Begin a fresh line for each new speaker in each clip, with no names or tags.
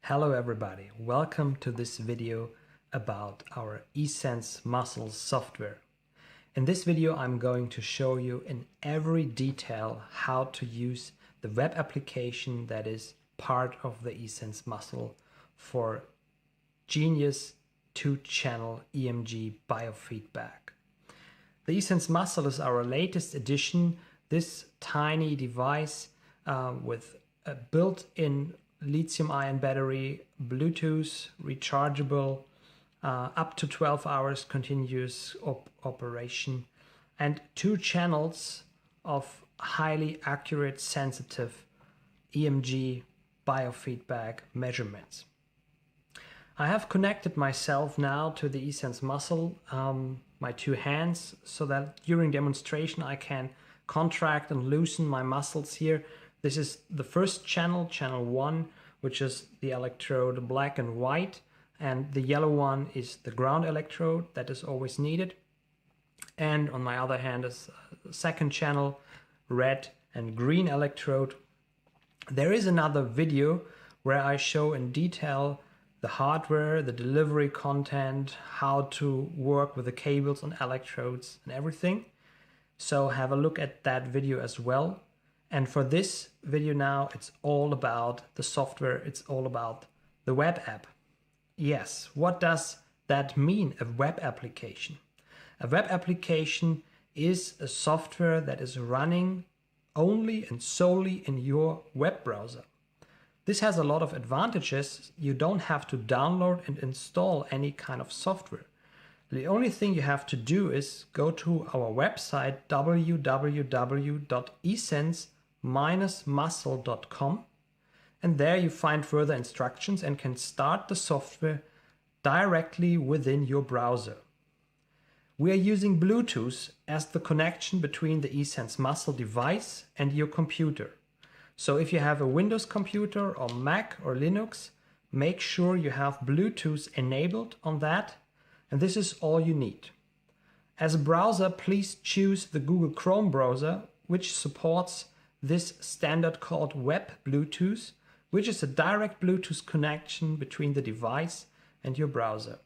Hello everybody, welcome to this video about our eSense muscle software. In this video I'm going to show you in every detail how to use the web application that is part of the eSense muscle for Genius 2-channel EMG biofeedback. The eSense muscle is our latest addition. This tiny device with a built-in lithium-ion battery, Bluetooth, rechargeable, up to 12 hours continuous operation, and 2 channels of highly accurate, sensitive EMG biofeedback measurements. I have connected myself now to the eSense muscle, my 2 hands, so that during demonstration I can contract and loosen my muscles here. This is the first channel, channel 1, which is the electrode black and white, and the yellow one is the ground electrode that is always needed. And on my other hand is the second channel, red and green electrode. There is another video where I show in detail the hardware, the delivery content, how to work with the cables and electrodes and everything. So have a look at that video as well. And for this video now, it's all about the software, it's all about the web app. Yes, what does that mean, a web application? A web application is a software that is running only and solely in your web browser. This has a lot of advantages. You don't have to download and install any kind of software. The only thing you have to do is go to our website www.esense-muscle.com, and there you find further instructions and can start the software directly within your browser. We are using Bluetooth as the connection between the eSense muscle device and your computer. So if you have a Windows computer or Mac or Linux, make sure you have Bluetooth enabled on that, and this is all you need. As a browser, please choose the Google Chrome browser, which supports this standard called Web Bluetooth, which is a direct Bluetooth connection between the device and your browser.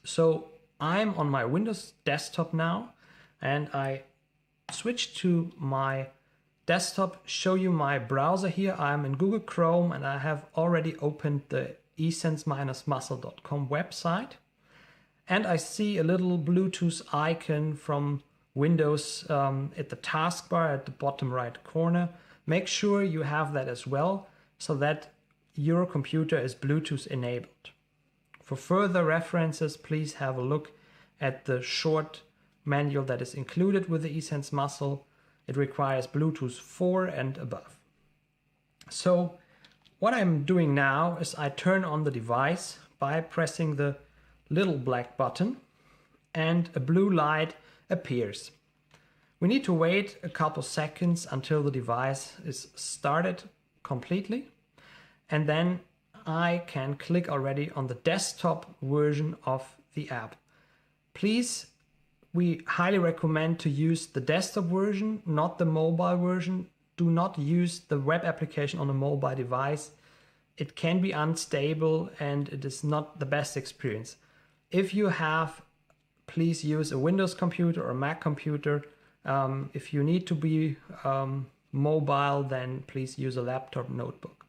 So I'm on my Windows desktop now, and I switch to my desktop, show you my browser here. I'm in Google Chrome and I have already opened the esense-muscle.com website. And I see a little Bluetooth icon from Windows at the taskbar at the bottom right corner. Make sure you have that as well, so that your computer is Bluetooth enabled. For further references, please have a look at the short manual that is included with the eSense muscle. It requires Bluetooth 4 and above. So what I'm doing now is I turn on the device by pressing the little black button, and a blue light appears. We need to wait a couple seconds until the device is started completely, and then I can click already on the desktop version of the app. Please, we highly recommend to use the desktop version, not the mobile version. Do not use the web application on a mobile device. It can be unstable and it is not the best experience. If you have, please use a Windows computer or a Mac computer. If you need to be mobile, then please use a laptop notebook.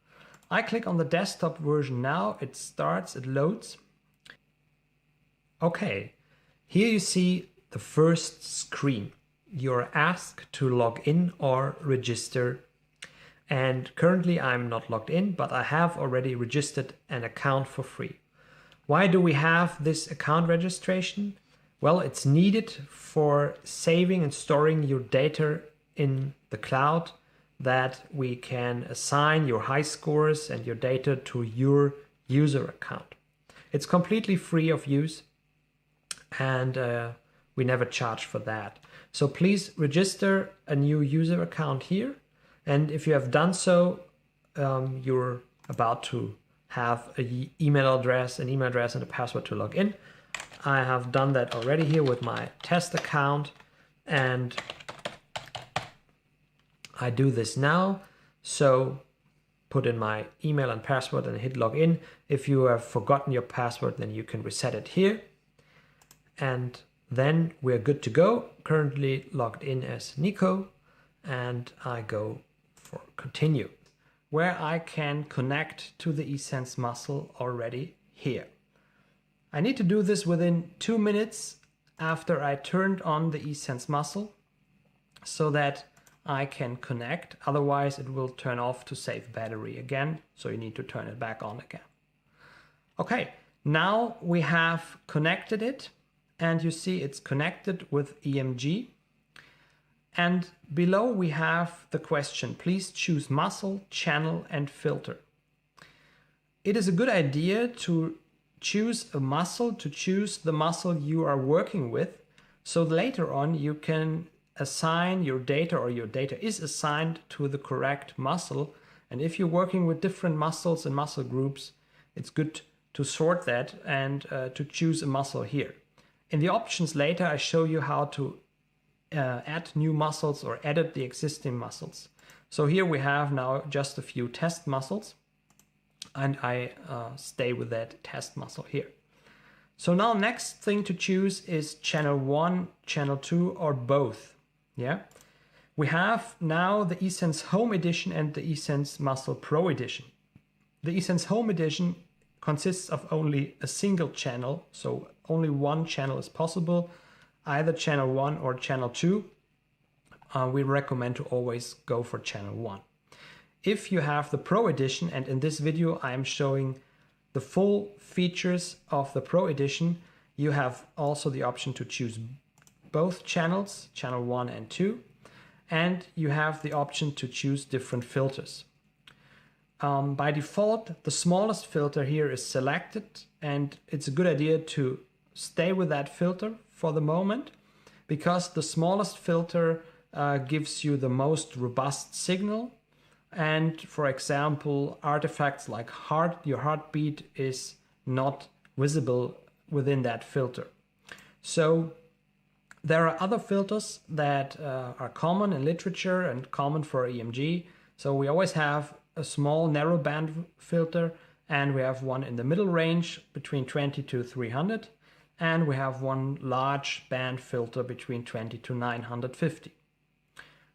I click on the desktop version now. It starts, it loads. Okay, here you see the first screen. You're asked to log in or register. And currently I'm not logged in, but I have already registered an account for free. Why do we have this account registration? Well, it's needed for saving and storing your data in the cloud, that we can assign your high scores and your data to your user account. It's completely free of use, and we never charge for that. So please register a new user account here. And if you have done so, you're about to have an email address and a password to log in. I have done that already here with my test account, and I do this now. So put in my email and password and hit login. If you have forgotten your password, then you can reset it here. And then we're good to go. Currently logged in as Nico, and I go for continue, where I can connect to the eSense muscle already here. I need to do this within 2 minutes after I turned on the eSense muscle so that I can connect. Otherwise it will turn off to save battery again. So you need to turn it back on again. Okay, now we have connected it, and you see it's connected with EMG. And below we have the question, please choose muscle, channel, and filter. It is a good idea to choose a muscle, to choose the muscle you are working with, so later on you can assign your data, or your data is assigned to the correct muscle. And if you're working with different muscles and muscle groups, it's good to sort that and to choose a muscle here. In the options later, I show you how to add new muscles or edit the existing muscles. So here we have now just a few test muscles, and I stay with that test muscle here. So now next thing to choose is channel 1, channel 2, or both. Yeah, we have now the eSense Home Edition and the eSense Muscle Pro Edition. The eSense Home Edition consists of only a single channel, so only one channel is possible, either channel 1 or channel 2. We recommend to always go for channel 1. If you have the Pro Edition, and in this video I am showing the full features of the Pro Edition, you have also the option to choose both channels, channel 1 and 2, and you have the option to choose different filters. By default, the smallest filter here is selected, and it's a good idea to stay with that filter for the moment, because the smallest filter gives you the most robust signal. And for example, artifacts like your heartbeat is not visible within that filter. So there are other filters that are common in literature and common for EMG. So we always have a small narrow band filter, and we have one in the middle range between 20 to 300, and we have one large band filter between 20 to 950.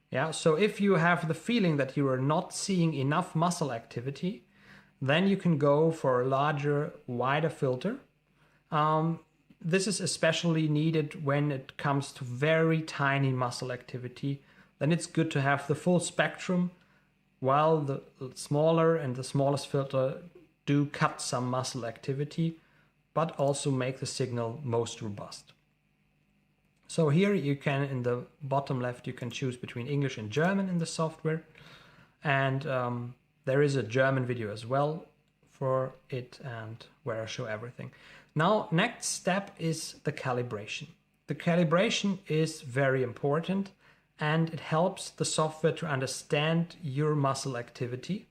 Yeah, so if you have the feeling that you are not seeing enough muscle activity, then you can go for a larger, wider filter. This is especially needed when it comes to very tiny muscle activity. Then it's good to have the full spectrum, while the smaller and the smallest filter do cut some muscle activity, but also make the signal most robust. So here you can, in the bottom left, you can choose between English and German in the software. And there is a German video as well for it, and where I show everything. Now, next step is the calibration. The calibration is very important, and it helps the software to understand your muscle activity.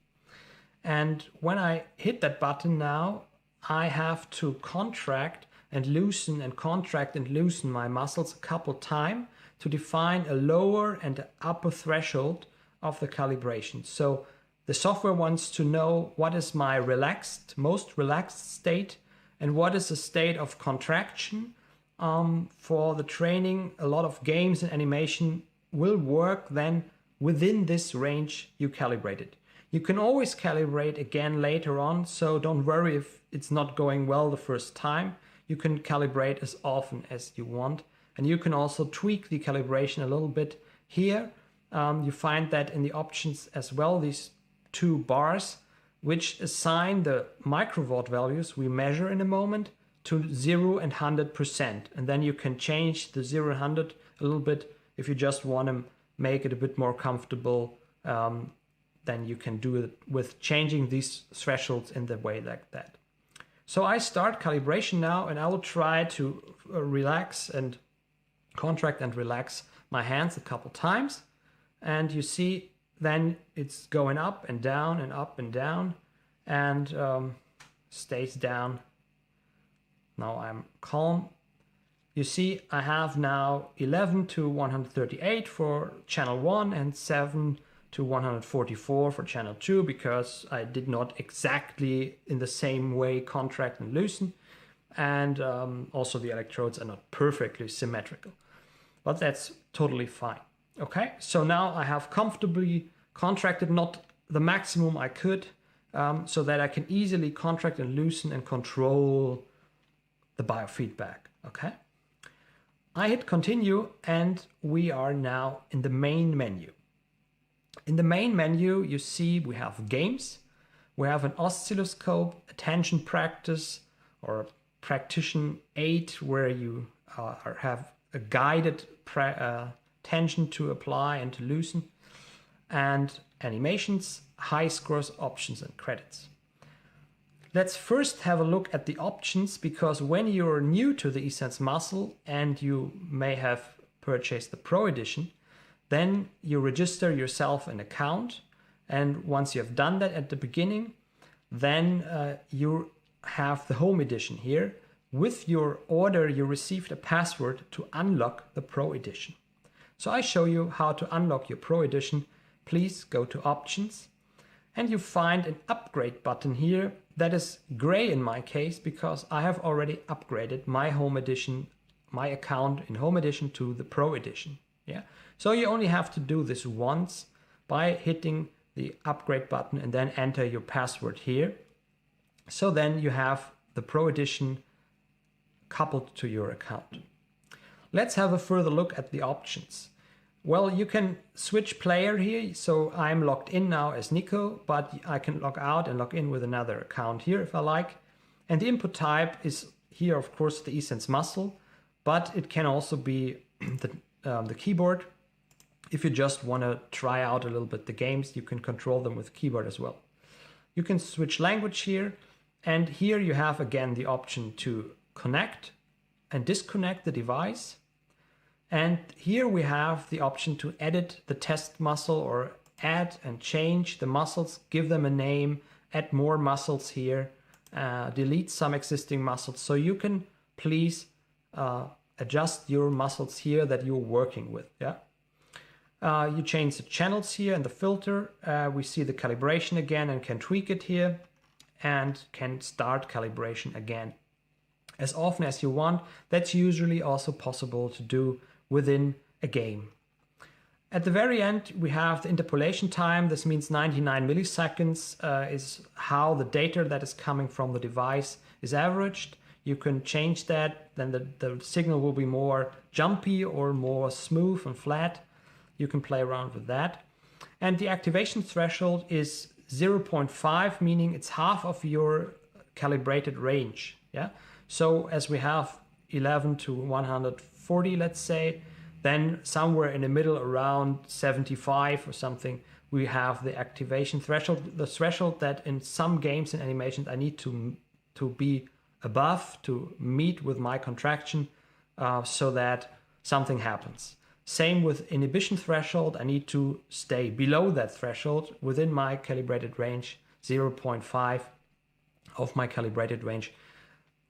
And when I hit that button now, I have to contract and loosen and contract and loosen my muscles a couple times to define a lower and upper threshold of the calibration. So the software wants to know what is my most relaxed state, and what is a state of contraction. For the training, a lot of games and animation will work then within this range you calibrated. You can always calibrate again later on, so don't worry if it's not going well the first time. You can calibrate as often as you want, and you can also tweak the calibration a little bit here. You find that in the options as well, these two bars, which assign the microwatt values we measure in a moment to 0 and 100%. And then you can change the 0 and 100 a little bit if you just want to make it a bit more comfortable. Then you can do it with changing these thresholds in the way like that. So I start calibration now, and I will try to relax and contract and relax my hands a couple times. And you see then it's going up and down and up and down, and stays down. Now I'm calm. You see I have now 11 to 138 for channel 1 and 7 to 144 for channel 2 because I did not exactly in the same way contract and loosen. And also the electrodes are not perfectly symmetrical. But that's totally fine. Okay, so now I have comfortably contracted, not the maximum I could, so that I can easily contract and loosen and control the biofeedback. Okay, I hit continue and we are now in the main menu. In the main menu, you see we have games, we have an oscilloscope, attention practice, or practitioner aid where you have a guided tension to apply and to loosen, and animations, high scores, options, and credits. Let's first have a look at the options, because when you're new to the eSense muscle and you may have purchased the Pro Edition, then you register yourself an account, and once you have done that at the beginning, then you have the Home Edition here. With your order, you received a password to unlock the Pro Edition. So I show you how to unlock your Pro Edition. Please go to Options, and you find an upgrade button here that is gray in my case because I have already upgraded my Home Edition, my account in Home Edition to the Pro Edition. Yeah. So you only have to do this once by hitting the upgrade button and then enter your password here. So then you have the Pro Edition coupled to your account. Let's have a further look at the options. Well, you can switch player here. So I'm logged in now as Nico, but I can log out and log in with another account here if I like. And the input type is here, of course, the eSense muscle, but it can also be the keyboard. If you just want to try out a little bit the games, you can control them with the keyboard as well. You can switch language here, and here you have again the option to connect and disconnect the device. And here we have the option to edit the test muscle or add and change the muscles, give them a name, add more muscles here, delete some existing muscles. So you can please adjust your muscles here that you're working with. Yeah. You change the channels here and the filter. We see the calibration again and can tweak it here and can start calibration again as often as you want. That's usually also possible to do within a game. At the very end, we have the interpolation time. This means 99 milliseconds is how the data that is coming from the device is averaged. You can change that, then the signal will be more jumpy or more smooth and flat. You can play around with that. And the activation threshold is 0.5, meaning it's half of your calibrated range. Yeah. So as we have 11 to 140, let's say, then somewhere in the middle around 75 or something, we have the activation threshold, the threshold that in some games and animations I need to be above to meet with my contraction so that something happens. Same with inhibition threshold. I need to stay below that threshold within my calibrated range, 0.5 of my calibrated range.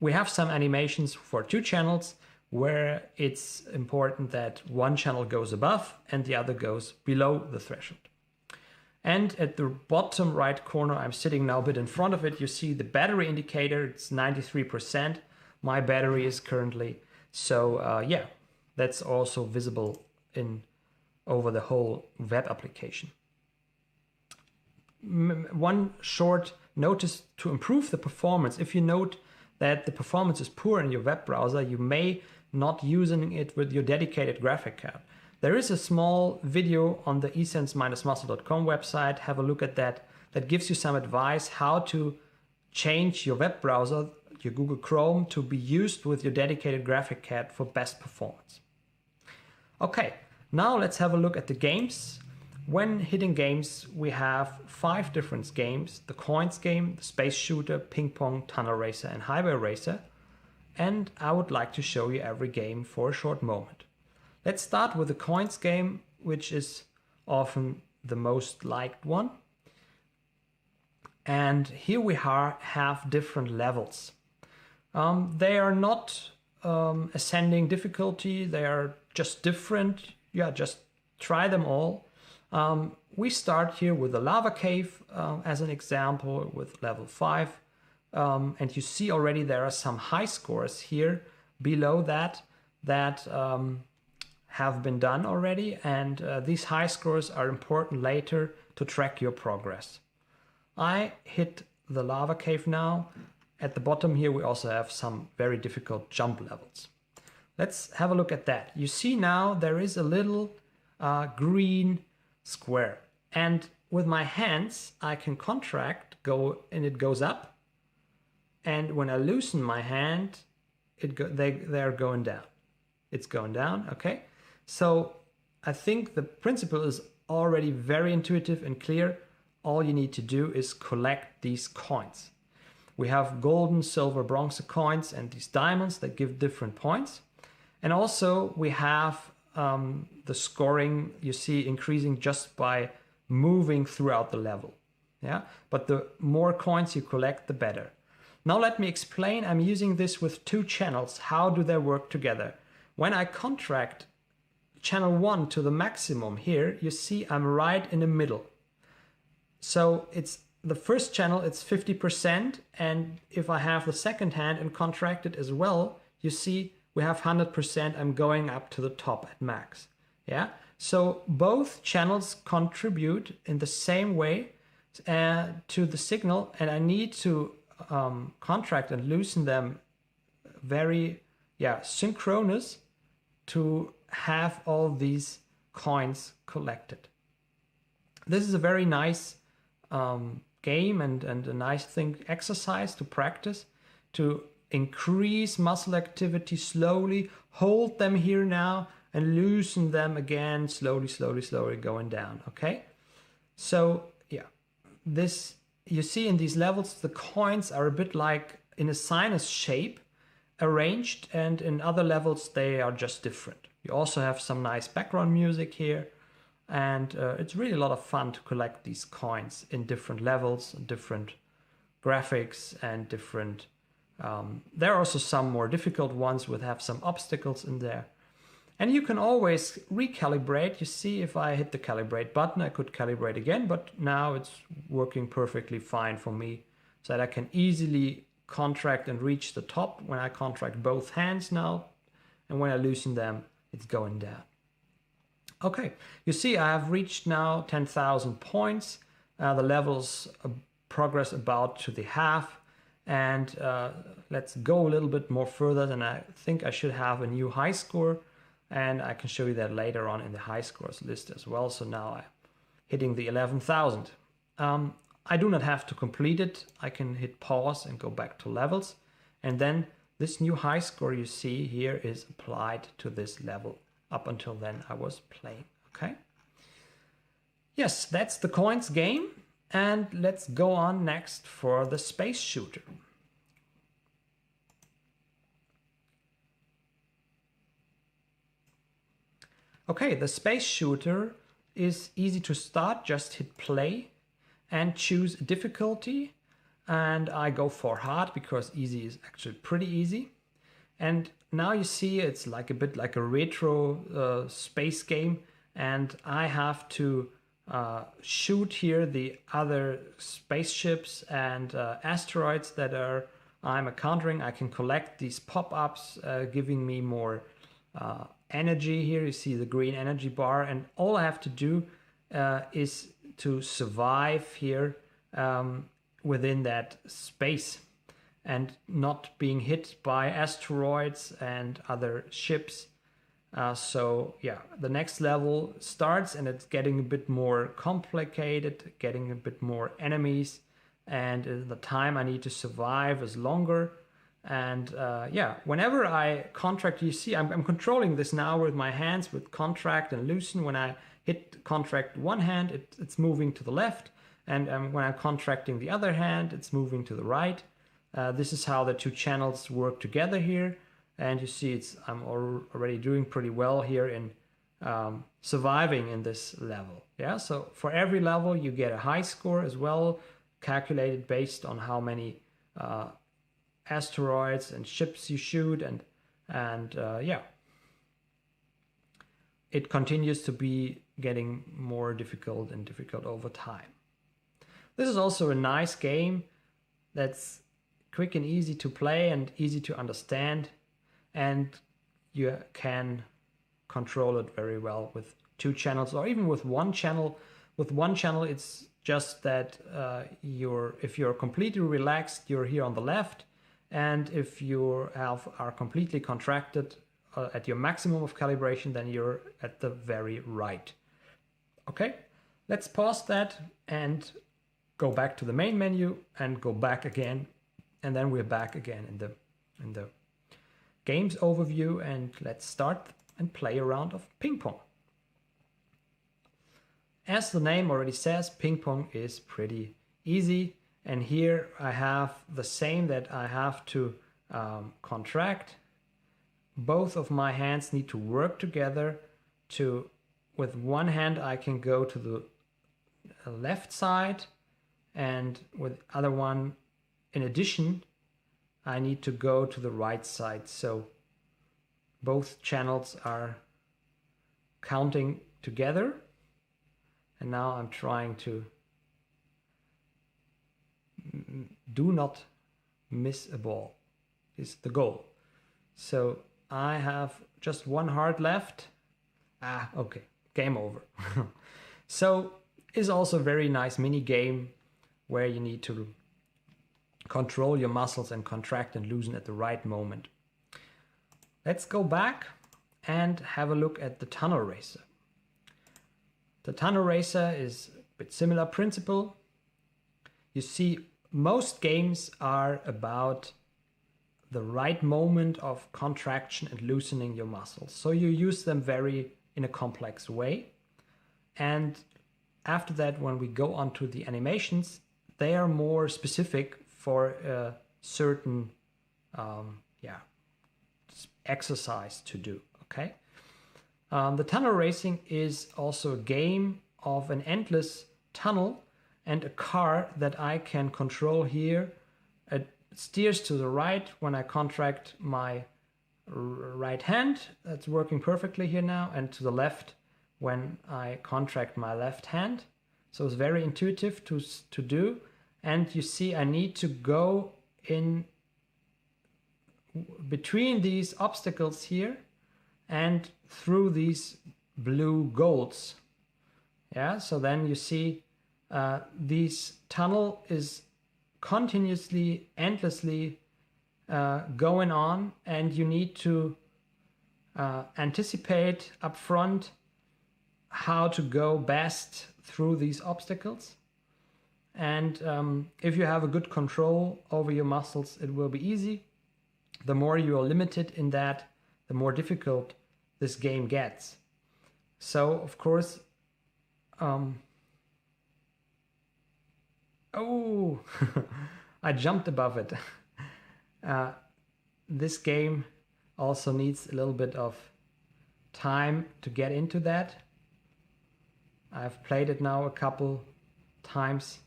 We have some animations for 2 channels where it's important that one channel goes above and the other goes below the threshold. And at the bottom right corner, I'm sitting now a bit in front of it, you see the battery indicator. It's 93%. My battery is currently. So yeah, that's also visible over the whole web application. One short notice to improve the performance. If you note that the performance is poor in your web browser, you may not using it with your dedicated graphic card. There is a small video on the eSense-muscle.com website. Have a look at that. That gives you some advice how to change your web browser, your Google Chrome, to be used with your dedicated graphic card for best performance. Okay, now let's have a look at the games. When hitting games, we have 5 different games: the coins game, the space shooter, ping pong, tunnel racer, and highway racer. And I would like to show you every game for a short moment. Let's start with the coins game, which is often the most liked one. And here we have different levels. They are not ascending difficulty, they are just different. Yeah, just try them all. We start here with the lava cave as an example with level 5. And you see already there are some high scores here below that have been done already. And these high scores are important later to track your progress. I hit the lava cave now. At the bottom here we also have some very difficult jump levels. Let's have a look at that. You see now there is a little green square. And with my hands I can contract, and it goes up. And when I loosen my hand, they're going down. It's going down, okay? So I think the principle is already very intuitive and clear. All you need to do is collect these coins. We have golden, silver, bronze coins and these diamonds that give different points. And also we have the scoring, you see, increasing just by moving throughout the level. Yeah, but the more coins you collect, the better. Now let me explain. I'm using this with 2 channels. How do they work together? When I contract channel 1 to the maximum here, you see I'm right in the middle. So it's the first channel, it's 50%. And if I have the second hand and contract it as well, you see we have 100%. I'm going up to the top at max. Yeah. So both channels contribute in the same way to the signal, and I need to contract and loosen them very synchronous to have all these coins collected. This is a very nice game and a nice exercise to practice, to increase muscle activity slowly, hold them here now and loosen them again, slowly going down. Okay, so yeah, this you see in these levels the coins are a bit like in a sinus shape arranged, and in other levels they are just different. You also have some nice background music here, and it's really a lot of fun to collect these coins in different levels, different graphics, and different there are also some more difficult ones with have some obstacles in there. And you can always recalibrate. You see, if I hit the calibrate button, I could calibrate again, but now it's working perfectly fine for me, so that I can easily contract and reach the top when I contract both hands now, and when I loosen them, it's going down. Okay, you see I have reached now 10,000 points. The levels progress about to the half, and let's go a little bit more further. Than I think I should have a new high score, and I can show you that later on in the high scores list as well. So now I'm hitting the 11,000. I do not have to complete it. I can hit pause and go back to levels, and then this new high score you see here is applied to this level. Up until then I was playing. Okay, yes, that's the coins game, and let's go on next for the space shooter. Okay, the space shooter is easy to start. Just hit play and choose difficulty, and I go for hard because easy is actually pretty easy. And now you see it's like a bit like a retro space game, and I have to shoot here the other spaceships and asteroids that I'm encountering. I can collect these pop-ups giving me more energy. Here you see the green energy bar, and all I have to do is to survive here within that space and not being hit by asteroids and other ships. So yeah, the next level starts and it's getting a bit more complicated, getting a bit more enemies, and the time I need to survive is longer. And yeah, whenever I contract, you see I'm controlling this now with my hands with contract and loosen. When I hit contract one hand, it's moving to the left, and when I'm contracting the other hand, it's moving to the right. This is how the 2 channels work together here, and you see I'm already doing pretty well here in surviving in this level. Yeah, so for every level you get a high score as well, calculated based on how many asteroids and ships you shoot, and yeah. it continues to be getting more difficult and difficult over time. This is also a nice game that's quick and easy to play and easy to understand, and you can control it very well with 2 channels or even with 1 channel. With 1 channel, it's just that if you're completely relaxed, you're here on the left, and if you are completely contracted at your maximum of calibration, then you're at the very right. Okay, let's pause that and go back to the main menu and go back again, and then we're back again in the games overview, and let's start and play a round of ping pong. As the name already says, ping pong is pretty easy, and here I have the same, that I have to contract. Both of my hands need to work together. With one hand I can go to the left side, and with other one, in addition, I need to go to the right side. So both channels are counting together. And now I'm trying to do not miss a ball is the goal. So I have just 1 heart left. Okay, game over. So it's also a very nice mini game where you need to control your muscles and contract and loosen at the right moment. Let's go back and have a look at the tunnel racer. The tunnel racer is a bit similar principle. You see, most games are about the right moment of contraction and loosening your muscles. So you use them in a complex way. And after that, when we go on to the animations, they are more specific for a certain exercise to do, okay? The tunnel racing is also a game of an endless tunnel and a car that I can control here. It steers to the right when I contract my right hand. That's working perfectly here now, and to the left when I contract my left hand. So it's very intuitive to do. And you see, I need to go in between these obstacles here and through these blue golds. Yeah, so then you see this tunnel is continuously, endlessly going on, and you need to anticipate up front how to go best through these obstacles. And if you have a good control over your muscles, it will be easy. The more you are limited in that, the more difficult this game gets. So, of course, oh, I jumped above it. This game also needs a little bit of time to get into that. I've played it now a couple times,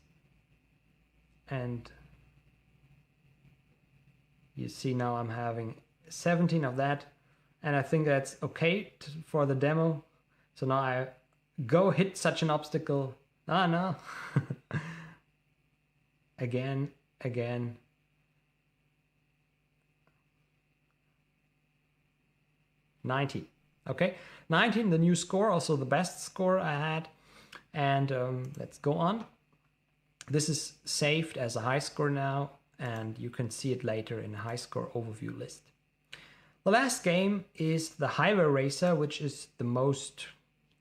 and you see now I'm having 17 of that, and I think that's okay for the demo. So now I go hit such an obstacle. No. Again. 90. Okay, 19, the new score, also the best score I had. And let's go on. This is saved as a high score now, and you can see it later in the high score overview list. The last game is the Highway Racer, which is the most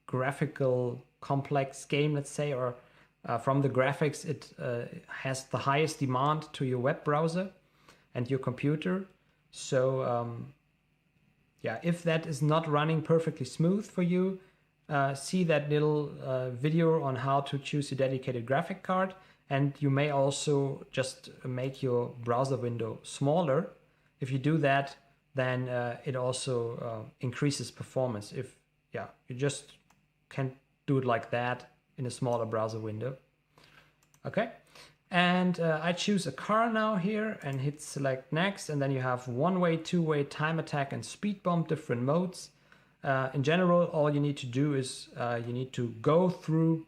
graphical, complex game, let's say, or from the graphics, it has the highest demand to your web browser and your computer. So yeah, if that is not running perfectly smooth for you, see that little video on how to choose a dedicated graphic card. And you may also just make your browser window smaller. If you do that, then it also increases performance. If you just can do it like that in a smaller browser window. Okay, and I choose a car now here and hit select next, and then you have one-way, two-way, time attack, and speed bump, different modes. In general, all you need to do is you need to go through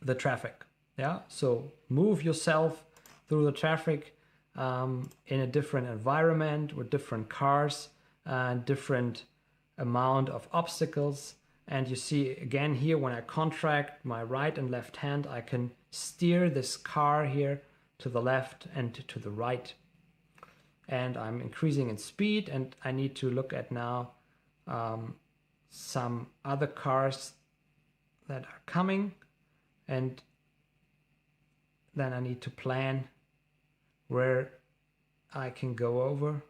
the traffic. Yeah, so move yourself through the traffic in a different environment with different cars and different amount of obstacles. And you see again here, when I contract my right and left hand, I can steer this car here to the left and to the right. And I'm increasing in speed, and I need to look at now some other cars that are coming, and then I need to plan where I can go over.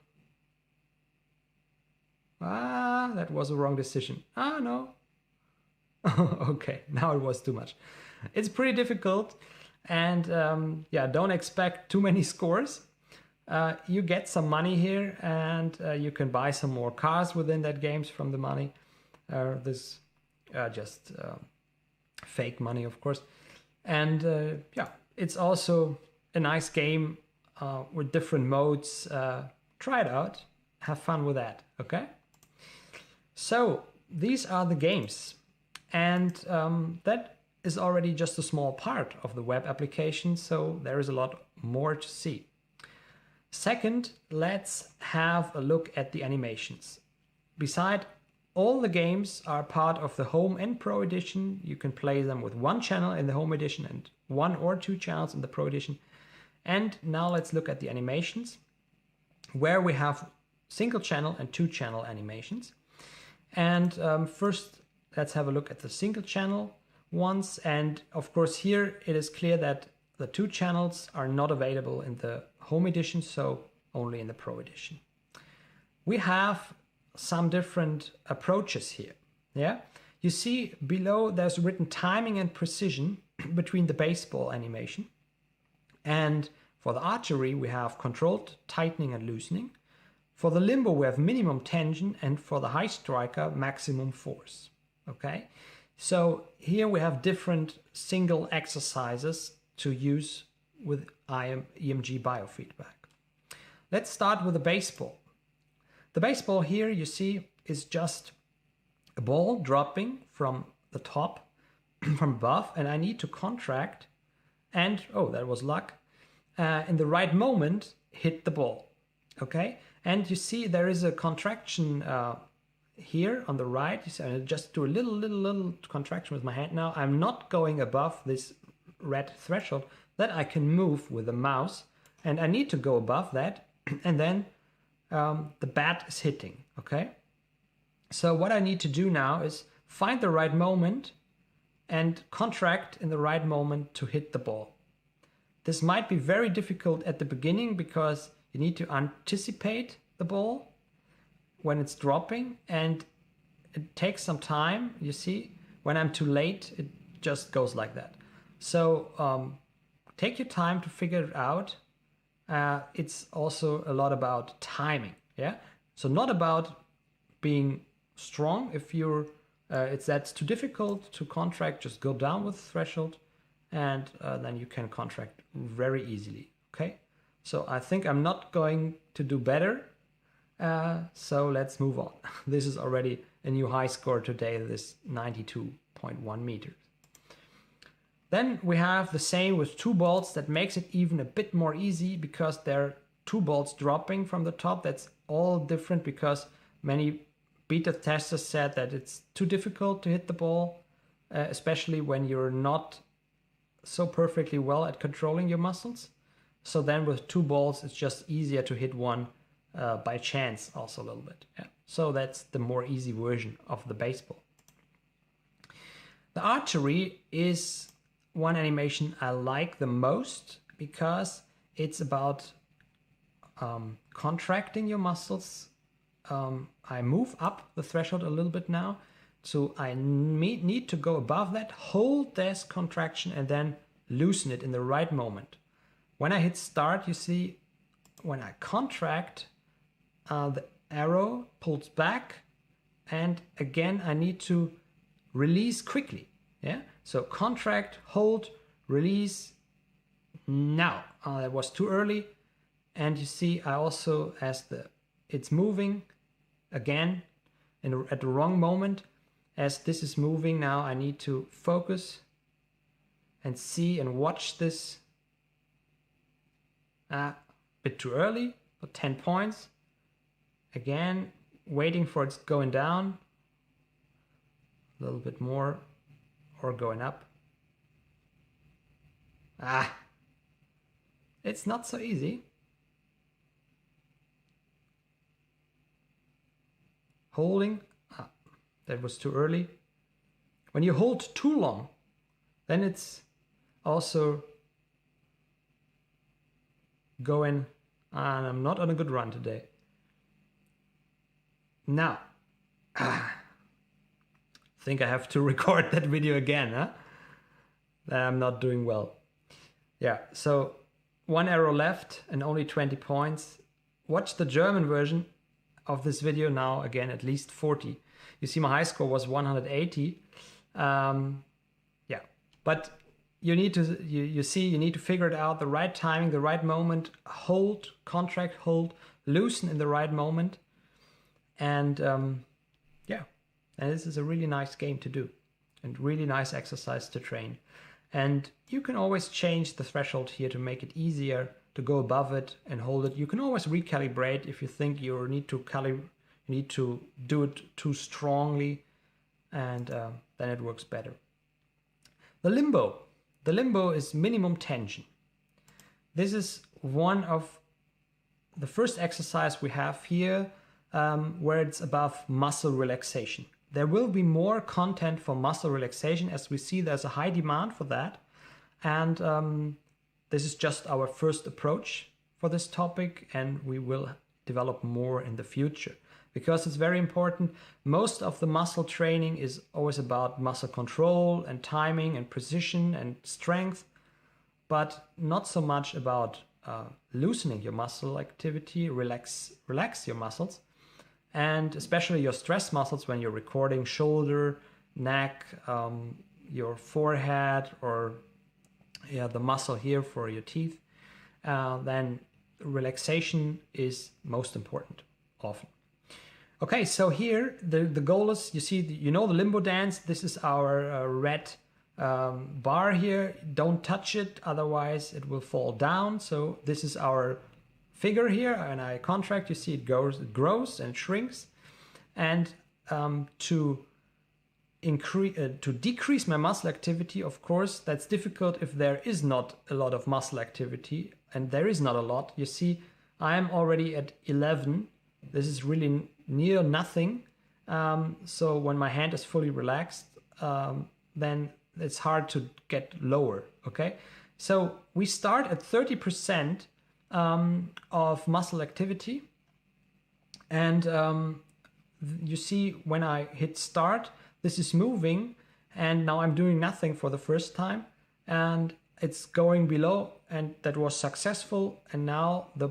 That was a wrong decision. No. Okay, now it was too much. It's pretty difficult, and yeah, don't expect too many scores. You get some money here, and you can buy some more cars within that games from the money. This just fake money, of course. And yeah, it's also a nice game with different modes. Try it out. Have fun with that, okay? So these are the games. And that is already just a small part of the web application, so there is a lot more to see. Second, let's have a look at the animations. Beside all the games are part of the Home and Pro Edition. You can play them with one channel in the Home Edition and 1 or 2 channels in the Pro Edition. And now let's look at the animations, where we have single channel and 2 channel animations. And first, let's have a look at the single channel ones. And of course, here it is clear that the 2 channels are not available in the Home Edition, so only in the Pro Edition. We have some different approaches here. Yeah, you see below there's written timing and precision between the baseball animation. And for the archery, we have controlled tightening and loosening. For the limbo, we have minimum tension, and for the high striker, maximum force. Okay, so here we have different single exercises to use with EMG biofeedback. Let's start with the baseball. The baseball here, you see, is just a ball dropping from the top, from above, and I need to contract and, oh, that was luck, in the right moment, hit the ball. Okay, and you see there is a contraction here on the right. You see, I just do a little contraction with my hand now. I'm not going above this red threshold that I can move with the mouse, and I need to go above that, and then the bat is hitting. Okay, so what I need to do now is find the right moment and contract in the right moment to hit the ball. This might be very difficult at the beginning because you need to anticipate the ball when it's dropping, and it takes some time. You see, when I'm too late, it just goes like that. So take your time to figure it out. It's also a lot about timing. Yeah, so not about being strong. If you're that's too difficult to contract, just go down with the threshold, and then you can contract very easily. Okay, so I think I'm not going to do better. So let's move on. This is already a new high score today, this 92.1 meters. Then we have the same with 2 balls. That makes it even a bit more easy because there are 2 balls dropping from the top. That's all different because many beta testers said that it's too difficult to hit the ball, especially when you're not so perfectly well at controlling your muscles. So then with 2 balls, it's just easier to hit one by chance also a little bit. Yeah. So that's the more easy version of the baseball. The archery is one animation I like the most because it's about contracting your muscles. I move up the threshold a little bit now, so I need to go above that, hold this contraction, and then loosen it in the right moment. When I hit start, you see, when I contract, the arrow pulls back, and again I need to release quickly. Yeah, so contract, hold, release. Now that was too early, and you see I also, as it's moving again, at the wrong moment. As this is moving now, I need to focus and see and watch this. A bit too early, but 10 points. Again, waiting for it going down. A little bit more, or going up. It's not so easy. Holding, that was too early. When you hold too long, then it's also going, and I'm not on a good run today. Now, I think I have to record that video again, huh? I'm not doing well. Yeah, so 1 arrow left and only 20 points. Watch the German version of this video now, again, at least 40. You see my high score was 180. Yeah, but you need to, you see, you need to figure it out, the right timing, the right moment, hold, contract, hold, loosen in the right moment. And yeah, and this is a really nice game to do and really nice exercise to train. And you can always change the threshold here to make it easier to go above it and hold it. You can always recalibrate if you think you need to do it too strongly, and then it works better. The Limbo. The Limbo is minimum tension. This is one of the first exercise we have here where it's above muscle relaxation. There will be more content for muscle relaxation. As we see, there's a high demand for that. And this is just our first approach for this topic, and we will develop more in the future. Because it's very important, most of the muscle training is always about muscle control and timing and precision and strength, but not so much about loosening your muscle activity, relax your muscles. And especially your stress muscles when you're recording shoulder, neck, your forehead, or the muscle here for your teeth, then relaxation is most important often. Okay, so here the goal is, you see, the Limbo dance. This is our red bar here. Don't touch it, otherwise it will fall down. So this is our figure here, and I contract, you see it grows and shrinks. And to decrease my muscle activity, of course, that's difficult if there is not a lot of muscle activity, and there is not a lot. You see, I am already at 11. This is really near nothing. So when my hand is fully relaxed, then it's hard to get lower, okay? So we start at 30% of muscle activity, and you see when I hit start, this is moving, and now I'm doing nothing for the first time, and it's going below, and that was successful, and now the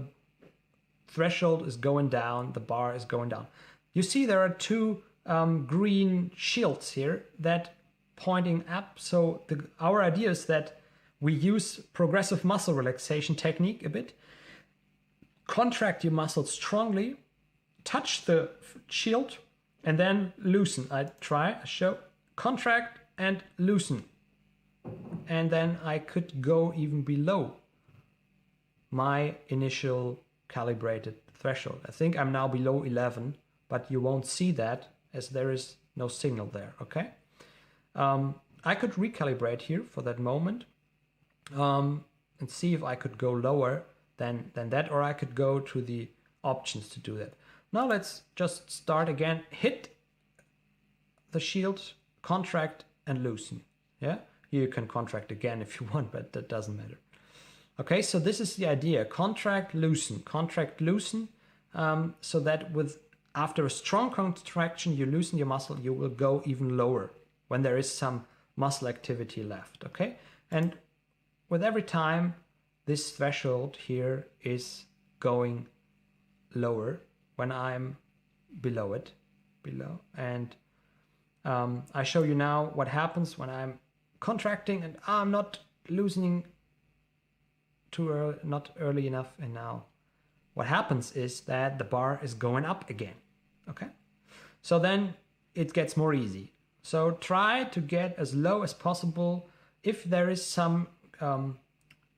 threshold is going down, the bar is going down. You see there are two green shields here that pointing up. So our idea is that we use progressive muscle relaxation technique a bit. Contract your muscles strongly, touch the shield, and then loosen. I show, contract and loosen. And then I could go even below my initial calibrated threshold. I think I'm now below 11, but you won't see that as there is no signal there, okay? I could recalibrate here for that moment and see if I could go lower than that, or I could go to the options to do that. Now let's just start again. Hit the shield, contract and loosen. Yeah, here you can contract again if you want, but that doesn't matter. Okay, so this is the idea: contract, loosen, so that after a strong contraction, you loosen your muscle, you will go even lower when there is some muscle activity left. Okay, and with every time, this threshold here is going lower when I'm below it, and I show you now what happens when I'm contracting and I'm not loosening too early, not early enough, and now what happens is that the bar is going up again. Okay, So then it gets more easy. So try to get as low as possible. If there is some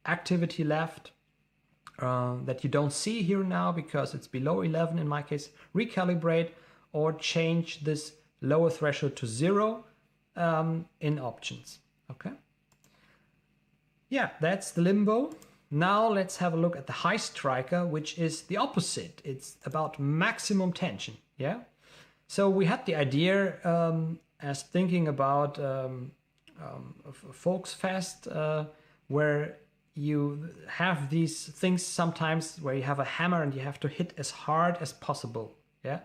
activity left that you don't see here now because it's below 11 in my case, recalibrate or change this lower threshold to 0 in options. Okay. Yeah, that's the Limbo. Now let's have a look at the high striker, which is the opposite. It's about maximum tension. Yeah. So we had the idea as thinking about Volksfest, where you have these things sometimes where you have a hammer and you have to hit as hard as possible. Yeah.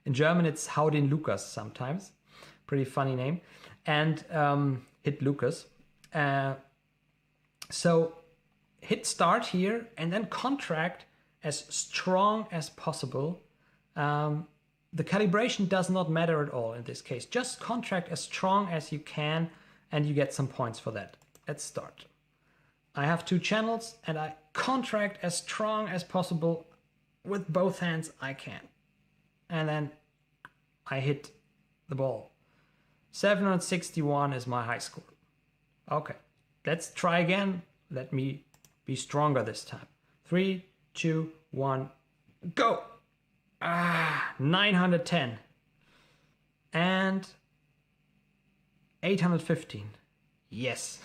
In German, it's Hau den Lukas sometimes. Pretty funny name. And hit Lukas. So hit start here and then contract as strong as possible. The calibration does not matter at all in this case. Just contract as strong as you can and you get some points for that. Let's start. I have 2 channels and I contract as strong as possible with both hands I can. And then I hit the ball. 761 is my high score. Okay, let's try again. Let me be stronger this time. 3, 2, 1, go! 910 and 815. Yes.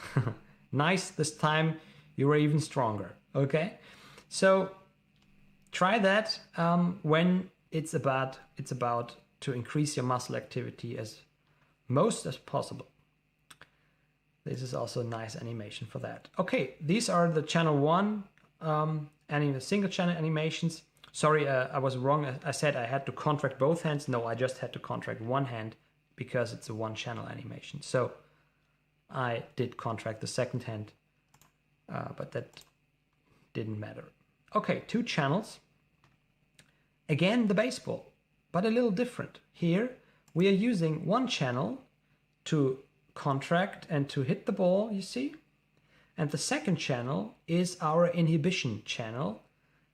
Nice. This time you were even stronger. Okay. So try that when it's about to increase your muscle activity as most as possible. This is also a nice animation for that. Okay, these are the channel 1 single channel animations. Sorry, I was wrong. I said I had to contract both hands. No, I just had to contract one hand because it's a 1 channel animation. So I did contract the second hand, but that didn't matter. Okay, 2 channels. Again, the baseball, but a little different. Here we are using 1 channel to contract and to hit the ball, you see? And the second channel is our inhibition channel.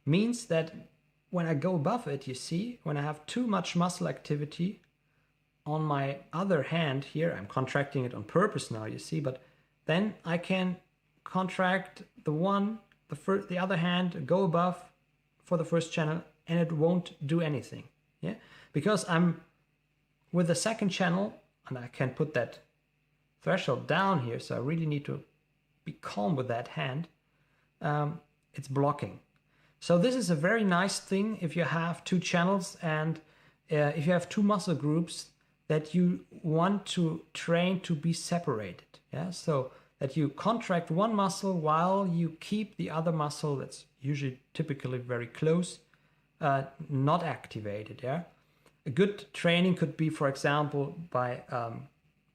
Means that when I go above it, you see, when I have too much muscle activity on my other hand here, I'm contracting it on purpose now, you see, but then I can contract the other hand, go above for the first channel, and it won't do anything. Yeah, because I'm with the second channel, and I can put that threshold down here, so I really need to be calm with that hand. It's blocking. So this is a very nice thing if you have 2 channels and if you have 2 muscle groups that you want to train to be separated. Yeah, so that you contract one muscle while you keep the other muscle that's usually typically very close, not activated. Yeah, a good training could be, for example, by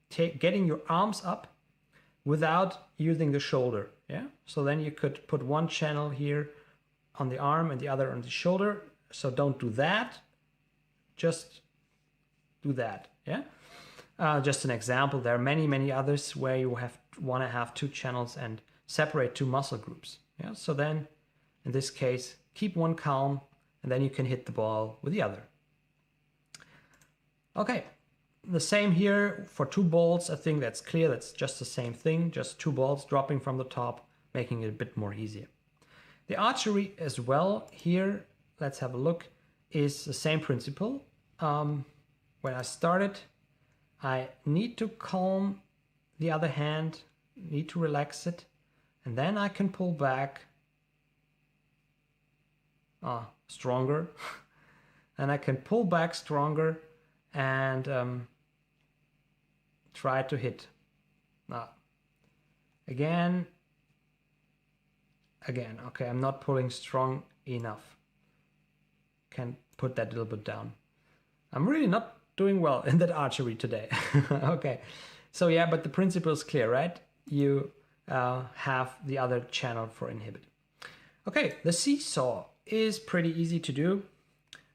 getting your arms up without using the shoulder. Yeah, so then you could put 1 channel here on the arm and the other on the shoulder. So don't do that. Just do that. Yeah. Just an example. There are many others where you want to have 2 channels and separate 2 muscle groups. Yeah. So then, in this case, keep one calm, and then you can hit the ball with the other. Okay. The same here for 2 balls. I think that's clear. That's just the same thing. Just 2 balls dropping from the top, making it a bit more easier. The archery as well here, let's have a look, is the same principle. When I started, I need to calm the other hand, need to relax it, and then I can pull back stronger. And I can pull back stronger and try to hit. Again. Okay, I'm not pulling strong enough. Can put that a little bit down. I'm really not doing well in that archery today. Okay, so yeah, but the principle is clear, right? You have the other channel for inhibit. Okay, the seesaw is pretty easy to do.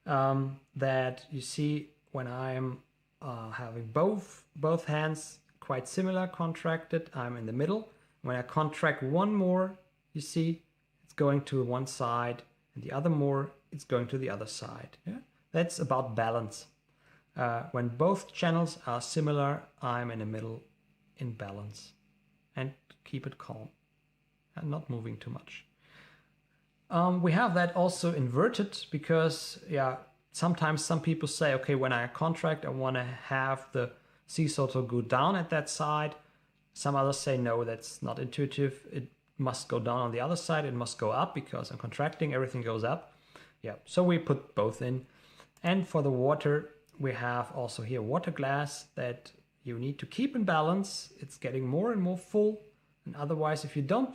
That you see when I'm having both hands quite similar contracted, I'm in the middle. When I contract one more, you see, it's going to one side, and the other more, it's going to the other side. Yeah? That's about balance. When both channels are similar, I'm in the middle in balance. And keep it calm and not moving too much. We have that also inverted because, sometimes some people say, okay, when I contract, I want to have the seesaw to go down at that side. Some others say, no, that's not intuitive. It must go down on the other side. It must go up because I'm contracting, everything goes up. Yeah, so we put both in. And for the water, we have also here water glass that you need to keep in balance. It's getting more and more full. And otherwise, if you don't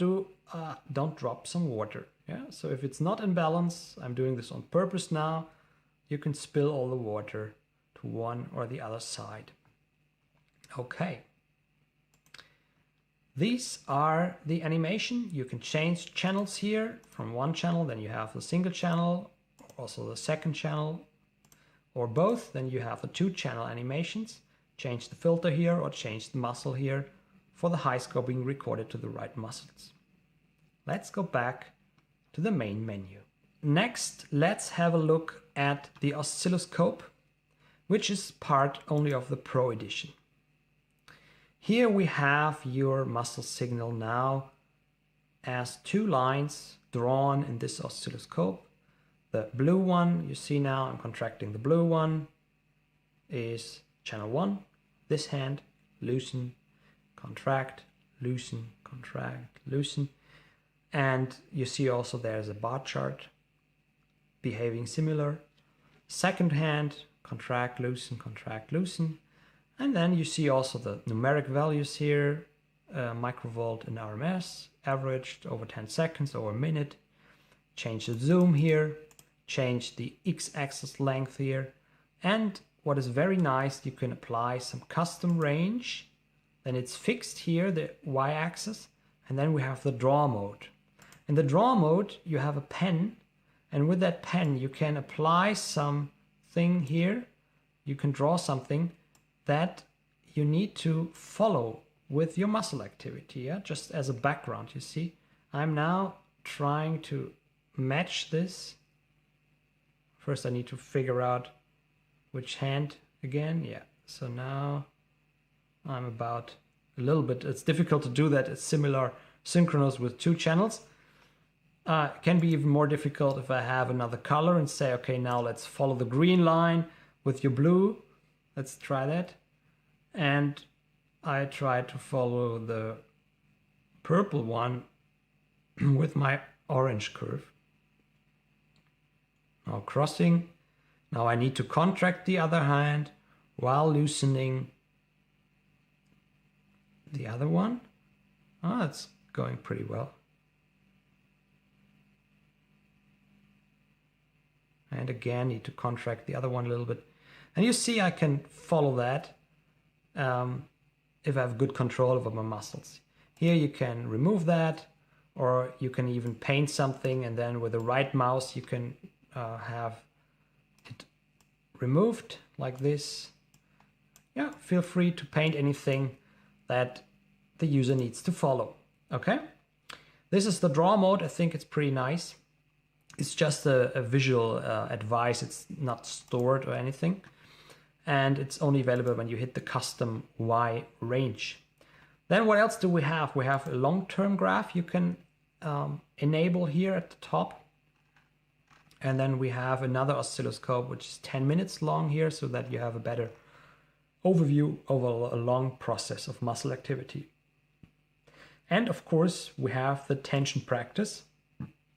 drop some water. Yeah, so if it's not in balance, I'm doing this on purpose now, you can spill all the water to one or the other side. Okay. These are the animation. You can change channels here from one channel, then you have the single channel, also the second channel, or both. Then you have the 2-channel animations. Change the filter here or change the muscle here for the high score being recorded to the right muscles. Let's go back to the main menu. Next, let's have a look at the oscilloscope, which is part only of the Pro Edition. Here we have your muscle signal now as 2 lines drawn in this oscilloscope. The blue one, you see now I'm contracting the blue one, is channel 1. This hand, loosen, contract, loosen, contract, loosen. And you see also there's a bar chart behaving similar. Second hand, contract, loosen, contract, loosen. And then you see also the numeric values here, microvolt and RMS, averaged over 10 seconds or a minute. Change the zoom here, change the x-axis length here. And what is very nice, you can apply some custom range. Then it's fixed here, the y-axis. And then we have the draw mode. In the draw mode, you have a pen. And with that pen, you can apply something here. You can draw something that you need to follow with your muscle activity, yeah? Just as a background, you see. I'm now trying to match this. First I need to figure out which hand again, yeah. So now I'm about a little bit, it's difficult to do that, it's similar synchronous with 2 channels. It can be even more difficult if I have another color and say, okay, now let's follow the green line with your blue. Let's try that. And I try to follow the purple one with my orange curve. Now crossing. Now I need to contract the other hand while loosening the other one. Oh, it's going pretty well. And again, need to contract the other one a little bit. And you see I can follow that if I have good control over my muscles. Here you can remove that, or you can even paint something, and then with the right mouse you can have it removed like this. Yeah, feel free to paint anything that the user needs to follow. Okay, this is the draw mode. I think it's pretty nice. It's just a visual advice. It's not stored or anything. And it's only available when you hit the custom Y range. Then what else do we have? We have a long-term graph you can enable here at the top. And then we have another oscilloscope, which is 10 minutes long here, so that you have a better overview over a long process of muscle activity. And of course, we have the tension practice,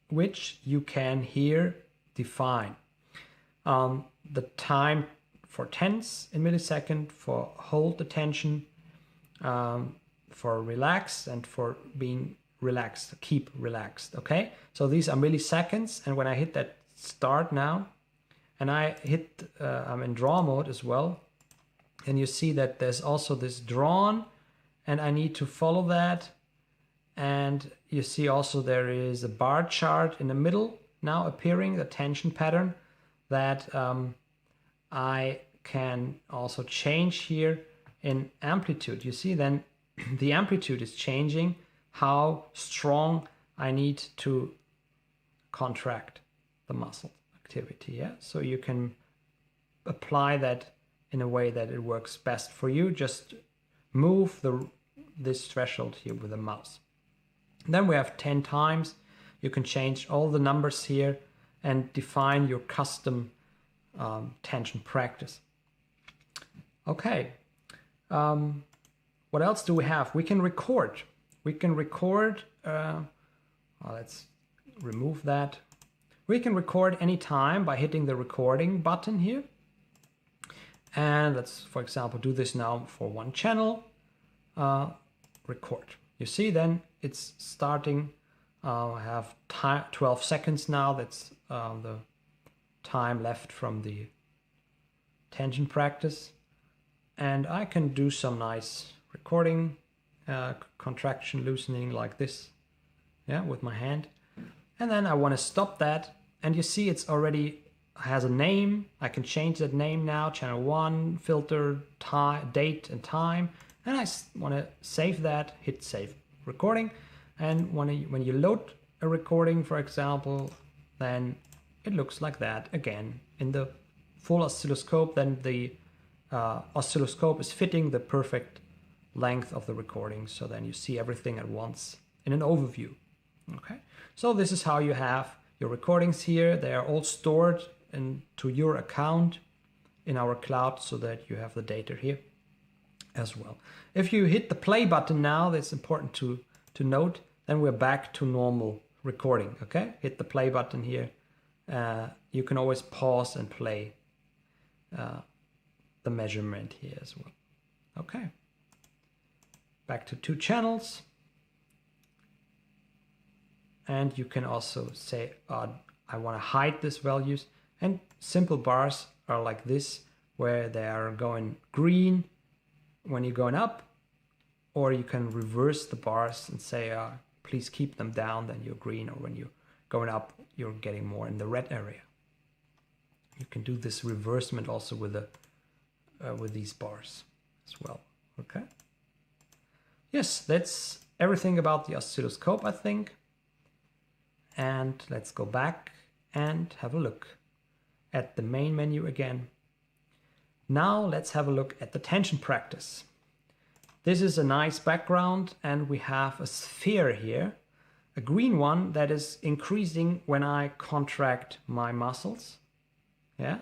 which you can here define. The time for tense in millisecond, for hold the tension, for relax, and for being relaxed, keep relaxed, okay? So these are milliseconds, and when I hit that start now, and I hit, I'm in draw mode as well, and you see that there's also this drawn, and I need to follow that, and you see also there is a bar chart in the middle now appearing, the tension pattern that I can also change here in amplitude. You see then the amplitude is changing, how strong I need to contract the muscle activity. Yeah, so you can apply that in a way that it works best for you. Just move this threshold here with the mouse. Then we have 10 times. You can change all the numbers here and define your custom tension practice. Okay. What else do we have? We can record. We can record. Let's remove that. We can record anytime by hitting the recording button here. And let's, for example, do this now for one channel. Record. You see, then it's starting. I have 12 seconds now. That's the time left from the tension practice. And I can do some nice recording, contraction, loosening like this, yeah, with my hand. And then I want to stop that. And you see it's already has a name. I can change that name now, channel 1, filter, date and time. And I want to save that, hit save recording. And when you load a recording, for example, then it looks like that again in the full oscilloscope. Then the oscilloscope is fitting the perfect length of the recording. So then you see everything at once in an overview. Okay, so this is how you have your recordings here. They are all stored into your account in our cloud so that you have the data here as well. If you hit the play button now, that's important to note, then we're back to normal recording. Okay, hit the play button here. You can always pause and play the measurement here as well. Okay, back to 2 channels. And you can also say, I want to hide these values. And simple bars are like this, where they are going green when you're going up, or you can reverse the bars and say, please keep them down, then you're green, or when you're going up, you're getting more in the red area. You can do this reversement also with these bars as well. Okay. Yes, that's everything about the oscilloscope, I think. And let's go back and have a look at the main menu again. Now let's have a look at the tension practice. This is a nice background, and we have a sphere here, a green one that is increasing when I contract my muscles. Yeah.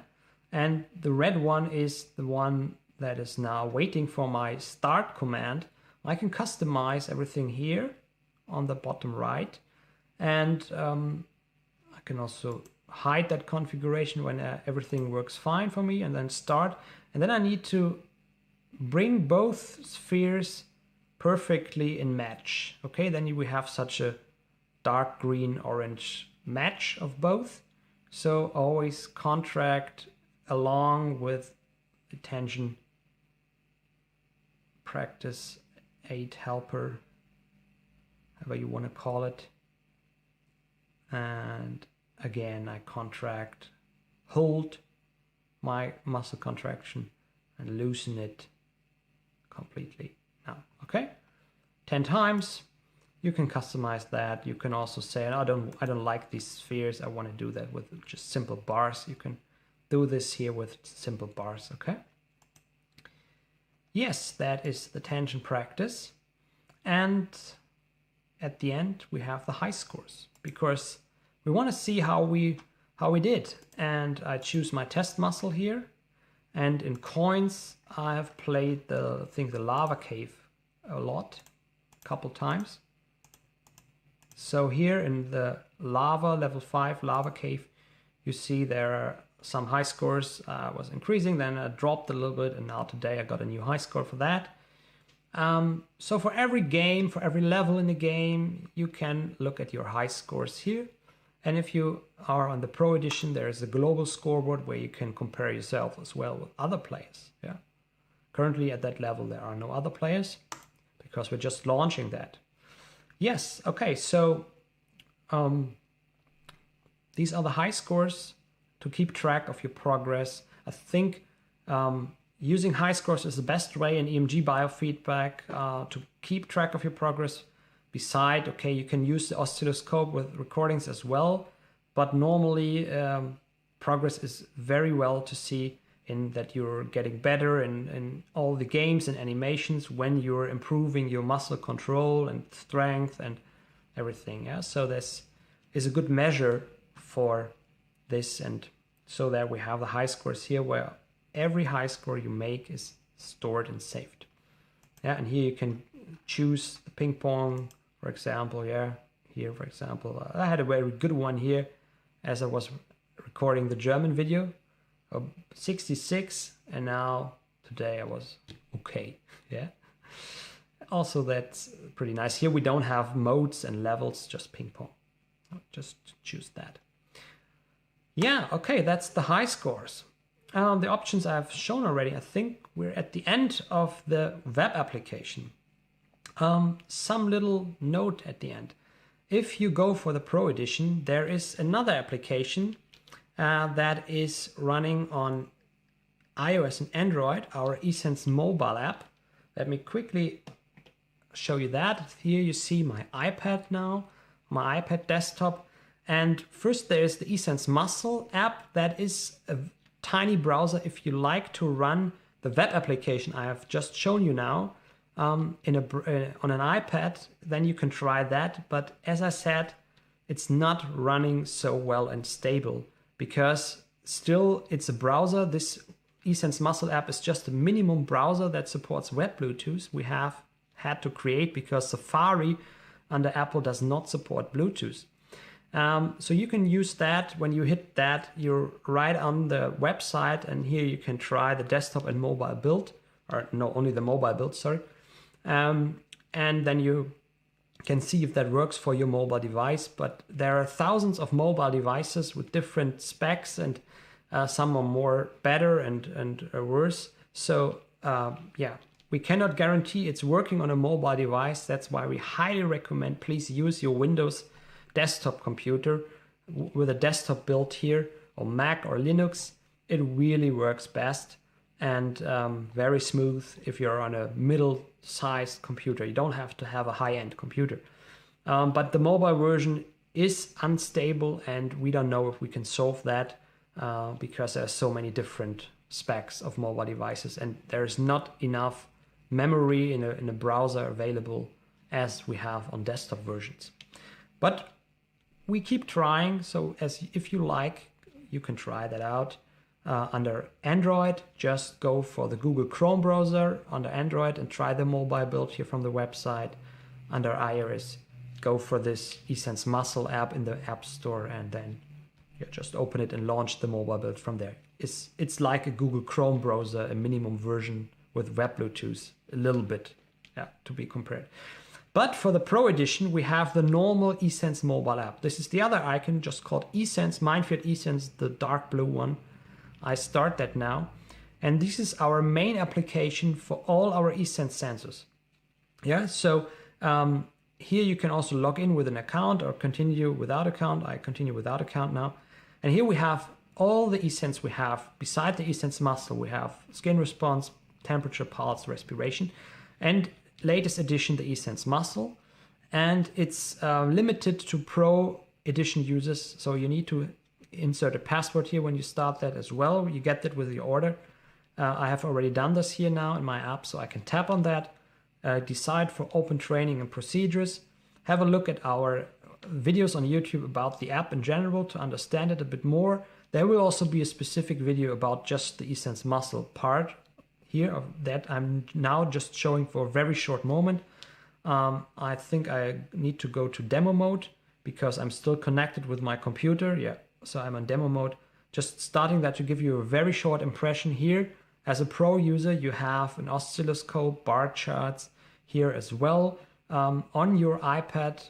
And the red one is the one that is now waiting for my start command. I can customize everything here on the bottom right. And I can also hide that configuration when everything works fine for me, and then start. And then I need to bring both spheres perfectly in match. Okay, then we have such a dark green orange match of both. So always contract along with the tension practice 8 helper, however you want to call it. And again, I contract, hold my muscle contraction and loosen it completely now. Okay, 10 times. You can customize that. You can also say, I don't like these spheres. I want to do that with just simple bars. You can do this here with simple bars. Okay. Yes, that is the tension practice. And at the end, we have the high scores, because we want to see how we did. And I choose my test muscle here. And in coins, I have played the lava cave a lot, a couple times. So here in the lava, level 5 lava cave, you see there are some high scores. I was increasing, then I dropped a little bit, and now today I got a new high score for that. So for every game, for every level in the game, you can look at your high scores here. And if you are on the Pro Edition, there is a global scoreboard where you can compare yourself as well with other players. Yeah. Currently at that level, there are no other players because we're just launching that. Yes. Okay. So these are the high scores to keep track of your progress. I think using high scores is the best way in EMG biofeedback to keep track of your progress. Beside, okay, you can use the oscilloscope with recordings as well, but normally progress is very well to see in that you're getting better in all the games and animations when you're improving your muscle control and strength and everything. Yeah, so this is a good measure for this, and so that we have the high scores here, where every high score you make is stored and saved. Yeah, and here you can choose the ping pong, for example. Yeah, here, for example, I had a very good one here as I was recording the German video of 66, and now today I was okay. Yeah, also that's pretty nice. Here we don't have modes and levels, just ping pong. Just choose that. Yeah, okay, that's the high scores. The options I've shown already. I think we're at the end of the web application. Some little note at the end. If you go for the Pro Edition, there is another application that is running on iOS and Android, our eSense mobile app. Let me quickly show you that. Here you see my iPad now, my iPad desktop. And first there is the eSense Muscle app. That is a tiny browser if you like to run the web application I have just shown you now on an iPad, then you can try that. But as I said, it's not running so well and stable because still it's a browser. This eSense Muscle app is just a minimum browser that supports web Bluetooth we have had to create because Safari under Apple does not support Bluetooth. So you can use that. When you hit that, you're right on the website, and here you can try the desktop and mobile build, or no, only the mobile build, sorry. And then you can see if that works for your mobile device. But there are thousands of mobile devices with different specs, and some are more better and worse. So yeah, we cannot guarantee it's working on a mobile device. That's why we highly recommend please use your Windows desktop computer with a desktop build here, or Mac or Linux. It really works best and very smooth if you're on a middle-sized computer. You don't have to have a high-end computer. But the mobile version is unstable, and we don't know if we can solve that because there are so many different specs of mobile devices, and there's not enough memory in a browser available as we have on desktop versions. But we keep trying, so if you like, you can try that out. Under Android, just go for the Google Chrome browser under Android and try the mobile build here from the website. Under iOS, go for this eSense Muscle app in the App Store, and then just open it and launch the mobile build from there. It's like a Google Chrome browser, a minimum version with web Bluetooth, a little bit, to be compared. But for the Pro Edition, we have the normal eSense mobile app. This is the other icon, just called eSense, Mindfield eSense, the dark blue one. I start that now. And this is our main application for all our eSense sensors. Yeah, so here you can also log in with an account or continue without account. I continue without account now. And here we have all the eSense we have. Beside the eSense Muscle, we have skin response, temperature, pulse, respiration, and latest edition, the eSense Muscle. And it's limited to Pro Edition users, so you need to insert a password here when you start that as well. You get that with your order. I have already done this here now in my app, so I can tap on that, decide for open training and procedures, have a look at our videos on YouTube about the app in general to understand it a bit more. There will also be a specific video about just the eSense Muscle part here of that I'm now just showing for a very short moment. I think I need to go to demo mode because I'm still connected with my computer. Yeah, so I'm on demo mode. Just starting that to give you a very short impression here. As a pro user, you have an oscilloscope, bar charts here as well. On your iPad,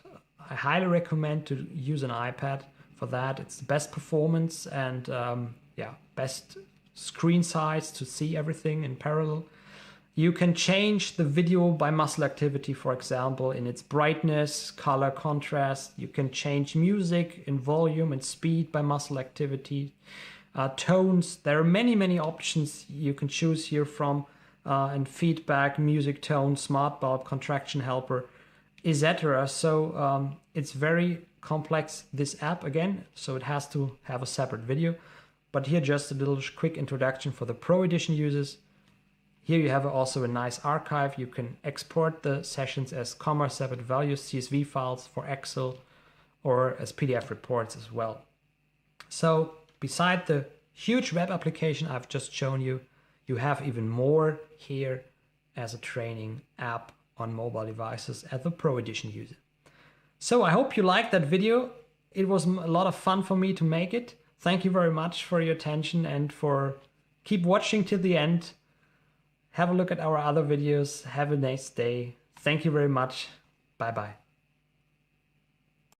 I highly recommend to use an iPad for that. It's the best performance and best screen size to see everything in parallel. You can change the video by muscle activity, for example, in its brightness, color, contrast. You can change music in volume and speed by muscle activity. Tones, there are many options you can choose here from, and feedback, music tone, smart bulb, contraction helper, etc. So it's very complex, this app again, so it has to have a separate video. but here just a little quick introduction for the Pro Edition users. Here you have also a nice archive. You can export the sessions as comma separate values CSV files for Excel or as PDF reports as well. So beside the huge web application I've just shown you, you have even more here as a training app on mobile devices as the Pro Edition user. So I hope you liked that video. It was a lot of fun for me to make it. Thank you very much for your attention and for keep watching till the end. Have a look at our other videos. Have a nice day. Thank you very much. Bye bye.